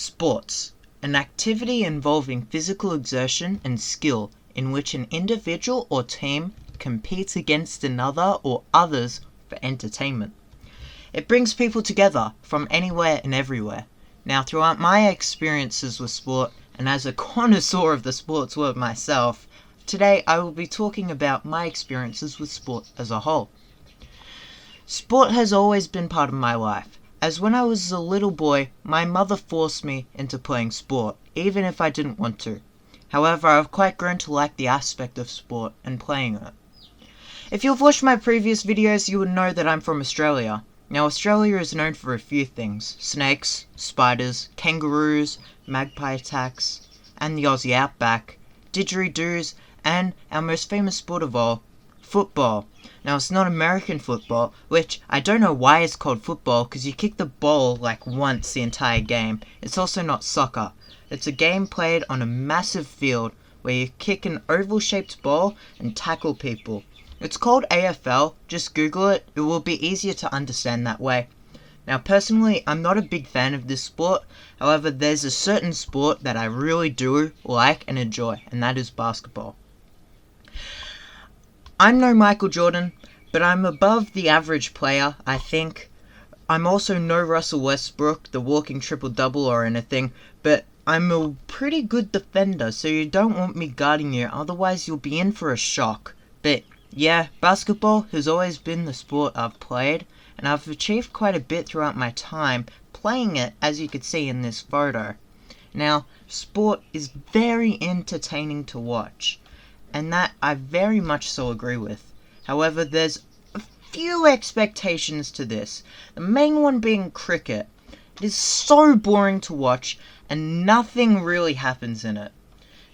Sports, an activity involving physical exertion and skill in which an individual or team competes against another or others for entertainment. It brings people together from anywhere and everywhere. Now, throughout my experiences with sport, and as a connoisseur of the sports world myself, today I will be talking about my experiences with sport as a whole. Sport has always been part of my life, as when I was a little boy, my mother forced me into playing sport, even if I didn't want to. However, I've quite grown to like the aspect of sport and playing it. If you've watched my previous videos, you would know that I'm from Australia. Now, Australia is known for a few things: snakes, spiders, kangaroos, magpie attacks, and the Aussie outback, didgeridoos, and our most famous sport of all, football. Now, it's not American football, which I don't know why it's called football, because you kick the ball like once the entire game. It's also not soccer. It's a game played on a massive field where you kick an oval-shaped ball and tackle people. It's called AFL, just Google it, it will be easier to understand that way. Now, personally, I'm not a big fan of this sport. However, there's a certain sport that I really do like and enjoy, and that is basketball. I'm no Michael Jordan, but I'm above the average player, I think. I'm also no Russell Westbrook, the walking triple-double or anything, but I'm a pretty good defender, so you don't want me guarding you, otherwise you'll be in for a shock. But yeah, basketball has always been the sport I've played, and I've achieved quite a bit throughout my time playing it, as you can see in this photo. Now, sport is very entertaining to watch, and that I very much so agree with. However, there's a few expectations to this. The main one being cricket. It is so boring to watch, and nothing really happens in it.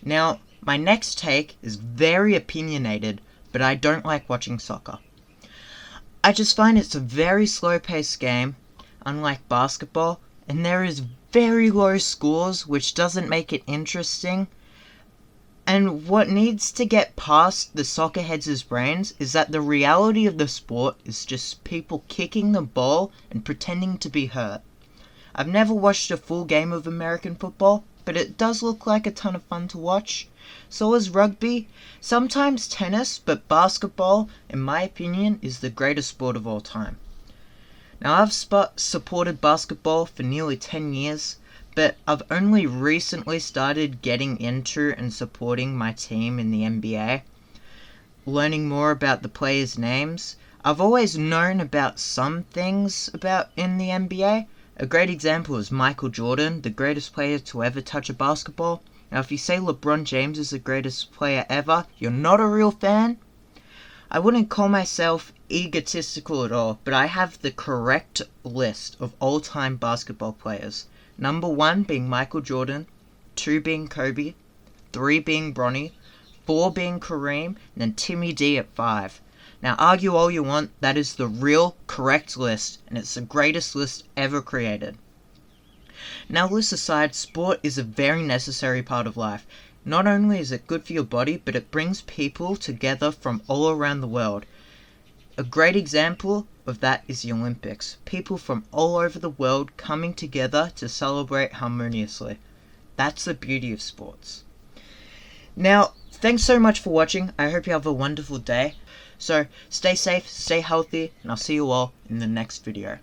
Now, my next take is very opinionated, but I don't like watching soccer. I just find it's a very slow-paced game, unlike basketball, and there is very low scores, which doesn't make it interesting. And what needs to get past the soccer heads' brains is that the reality of the sport is just people kicking the ball and pretending to be hurt. I've never watched a full game of American football, but it does look like a ton of fun to watch. So is rugby, sometimes tennis, but basketball, in my opinion, is the greatest sport of all time. Now, I've supported basketball for nearly 10 years, but I've only recently started getting into and supporting my team in the NBA, learning more about the players' names. I've always known about some things about in the NBA. A great example is Michael Jordan, the greatest player to ever touch a basketball. Now, if you say LeBron James is the greatest player ever, you're not a real fan. I wouldn't call myself egotistical at all, but I have the correct list of all-time basketball players. Number 1 being Michael Jordan, 2 being Kobe, 3 being Bronny, 4 being Kareem, and then Timmy D at 5. Now, argue all you want, that is the real correct list, and it's the greatest list ever created. Now, this aside, sport is a very necessary part of life. Not only is it good for your body, but it brings people together from all around the world. A great example of that is the Olympics. People from all over the world coming together to celebrate harmoniously. That's the beauty of sports. Now, thanks so much for watching. I hope you have a wonderful day. So, stay safe, stay healthy, and I'll see you all in the next video.